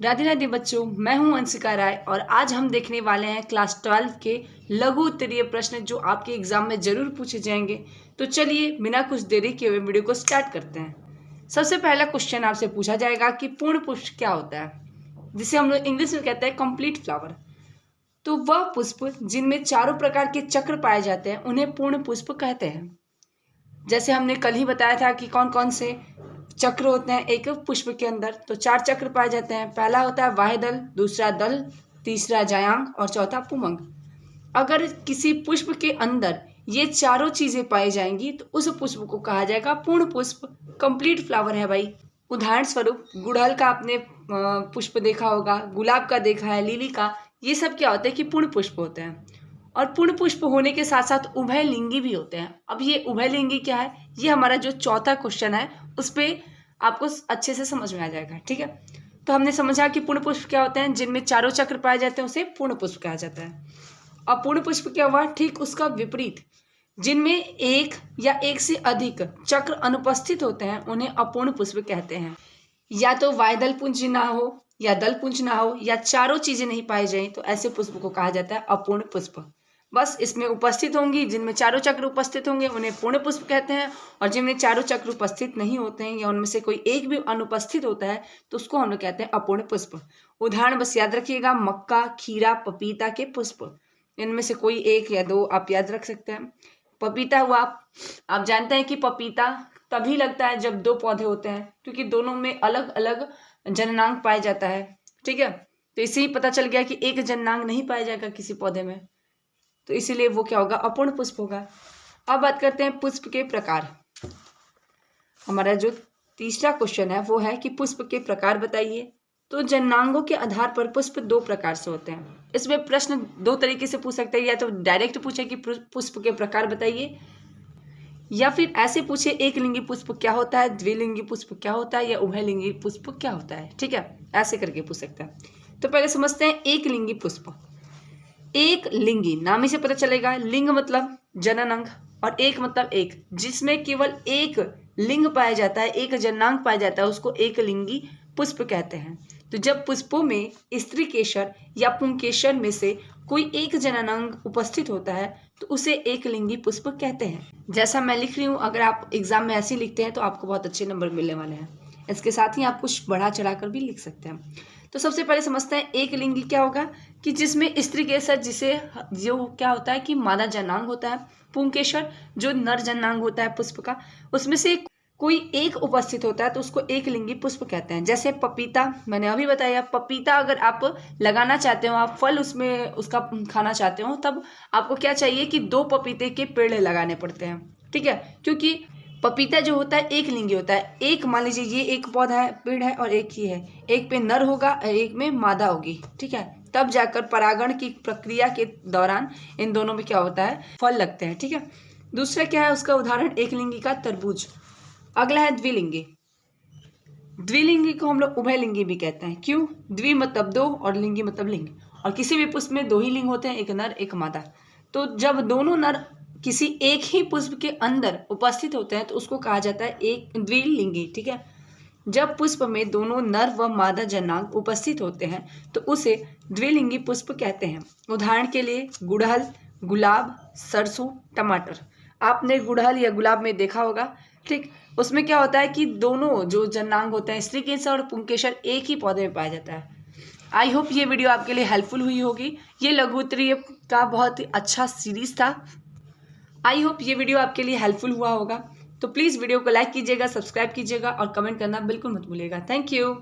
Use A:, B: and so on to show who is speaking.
A: राधे राधे बच्चों, मैं हूं अंशिका राय और आज हम देखने वाले हैं क्लास 12 के लघु उत्तरीय प्रश्न जो आपके एग्जाम में जरूर पूछे जाएंगे। तो चलिए बिना कुछ देरी किए हुए वीडियो को स्टार्ट करते हैं। सबसे पहला क्वेश्चन आपसे पूछा जाएगा कि पूर्ण पुष्प क्या होता है, जिसे हम लोग इंग्लिश में कहते हैं कंप्लीट फ्लावर। तो वह पुष्प जिनमें चारों प्रकार के चक्र पाए जाते हैं उन्हें पूर्ण पुष्प कहते हैं। जैसे हमने कल ही बताया था कि कौन कौन से चक्र होते हैं एक पुष्प के अंदर। तो 4 चक्र पाए जाते हैं। पहला होता है बाह्य दल, दूसरा दल, तीसरा जायांग और चौथा पुमंग। अगर किसी पुष्प के अंदर ये चारों चीजें पाई जाएंगी तो उस पुष्प को कहा जाएगा पूर्ण पुष्प, कंप्लीट फ्लावर है भाई। उदाहरण स्वरूप गुड़हल का आपने पुष्प देखा होगा, गुलाब का देखा है, लिली का, ये सब क्या होते हैं कि पूर्ण पुष्प होते हैं। और पूर्ण पुष्प होने के साथ साथ उभयलिंगी भी होते हैं। अब ये उभयलिंगी क्या है, ये हमारा जो चौथा क्वेश्चन है उस पर आपको अच्छे से समझ में आ जाएगा। ठीक है, तो हमने समझा कि पूर्ण पुष्प क्या होते हैं, जिनमें चारों चक्र पाए जाते हैं उसे पूर्ण पुष्प कहा जाता है। और पूर्ण पुष्प क्या हुआ, ठीक उसका विपरीत, जिनमें एक या एक से अधिक चक्र अनुपस्थित होते हैं उन्हें अपूर्ण पुष्प कहते हैं। या तो वायदल पुंज ना हो या दल पुंज ना हो या चारों चीजें नहीं पाई जाए तो ऐसे पुष्प को कहा जाता है अपूर्ण पुष्प। बस इसमें उपस्थित होंगी, जिनमें चारों चक्र उपस्थित होंगे उन्हें पूर्ण पुष्प कहते हैं, और जिनमें चारों चक्र उपस्थित नहीं होते हैं या उनमें से कोई एक भी अनुपस्थित होता है तो उसको हम लोग कहते हैं अपूर्ण पुष्प। उदाहरण बस याद रखिएगा, मक्का, खीरा, पपीता के पुष्प, इनमें से कोई एक या दो आप याद रख सकते हैं। पपीता हुआ, आप जानते हैं कि पपीता तभी लगता है जब 2 पौधे होते हैं, क्योंकि दोनों में अलग अलग जननांग पाया जाता है। ठीक है, तो इससे ही पता चल गया कि एक जननांग नहीं पाया जाएगा किसी पौधे में, तो इसीलिए वो क्या होगा, अपूर्ण पुष्प होगा। अब बात करते हैं पुष्प के प्रकार। हमारा जो तीसरा क्वेश्चन है वो है कि पुष्प के प्रकार बताइए। तो जननांगों के आधार पर पुष्प 2 प्रकार से होते हैं। इसमें प्रश्न 2 तरीके से पूछ सकते हैं, या तो डायरेक्ट पूछे कि पुष्प के प्रकार बताइए, या फिर ऐसे पूछे एक लिंगी पुष्प क्या होता है, द्विलिंगी पुष्प क्या होता है, या उभयलिंगी पुष्प क्या होता है। ठीक है, ऐसे करके पूछ सकते हैं। तो पहले समझते हैं एक लिंगी पुष्प। एक लिंगी, नाम ही से पता चलेगा, लिंग मतलब जनन अंग और एक मतलब एक, जिसमें केवल एक लिंग पाया जाता है, एक जननांग पाया जाता है, उसको एक लिंगी पुष्प कहते हैं। तो जब पुष्पों में स्त्री केशर या पुंकेशर में से कोई एक जननांग उपस्थित होता है तो उसे एक लिंगी पुष्प कहते हैं। जैसा मैं लिख रही हूँ, अगर आप एग्जाम में ऐसे लिखते हैं तो आपको बहुत अच्छे नंबर मिलने वाले हैं। इसके साथ ही आप कुछ बढ़ा चढ़ाकर भी लिख सकते हैं। तो सबसे पहले समझते हैं एक लिंगी क्या होगा, कि जिसमें स्त्री केसर जिसे जो क्या होता है कि मादा जननांग होता है, पुंकेशर जो नर जननांग होता है पुष्प का, उसमें से कोई एक उपस्थित होता है तो उसको एक लिंगी पुष्प कहते हैं। जैसे पपीता, मैंने अभी बताया, पपीता अगर आप लगाना चाहते हो, आप फल उसमें उसका खाना चाहते हो, तब आपको क्या चाहिए कि 2 पपीते के पेड़ लगाने पड़ते हैं। ठीक है, क्योंकि पपीता जो होता है एक लिंगी होता है। एक मान लीजिए ये एक पौधा है, पेड़ है, और एक ही है, एक पे नर होगा और एक में मादा होगी। ठीक है, तब जाकर परागण की प्रक्रिया के दौरान इन दोनों में क्या होता है, फल लगते हैं। ठीक है, दूसरा क्या है उसका उदाहरण, एक लिंगी का तरबूज। अगला है द्विलिंगी। द्विलिंगी को हम लोग उभयलिंगी भी कहते हैं। क्यों, द्वि मतलब 2 और लिंगी मतलब लिंग, और किसी भी पुष्प में 2 ही लिंग होते हैं, एक नर एक मादा। तो जब दोनों नर किसी एक ही पुष्प के अंदर उपस्थित होते हैं तो उसको कहा जाता है एक द्विलिंगी। ठीक है, जब पुष्प में दोनों नर व मादा जननांग उपस्थित होते हैं तो उसे द्विलिंगी पुष्प कहते हैं। उदाहरण के लिए गुड़हल, गुलाब, सरसों, टमाटर। आपने गुड़हल या गुलाब में देखा होगा, ठीक, उसमें क्या होता है कि दोनों जो जननांग होते हैं, स्त्री केसर और पुंकेसर, एक ही पौधे में पाया जाता है। आई होप ये वीडियो आपके लिए हेल्पफुल हुई होगी। ये लघु उत्तरीय का बहुत ही अच्छा सीरीज था। आई होप ये वीडियो आपके लिए हेल्पफुल हुआ होगा। तो प्लीज़ वीडियो को लाइक कीजिएगा, सब्सक्राइब कीजिएगा और कमेंट करना बिल्कुल मत भूलिएगा। Thank you.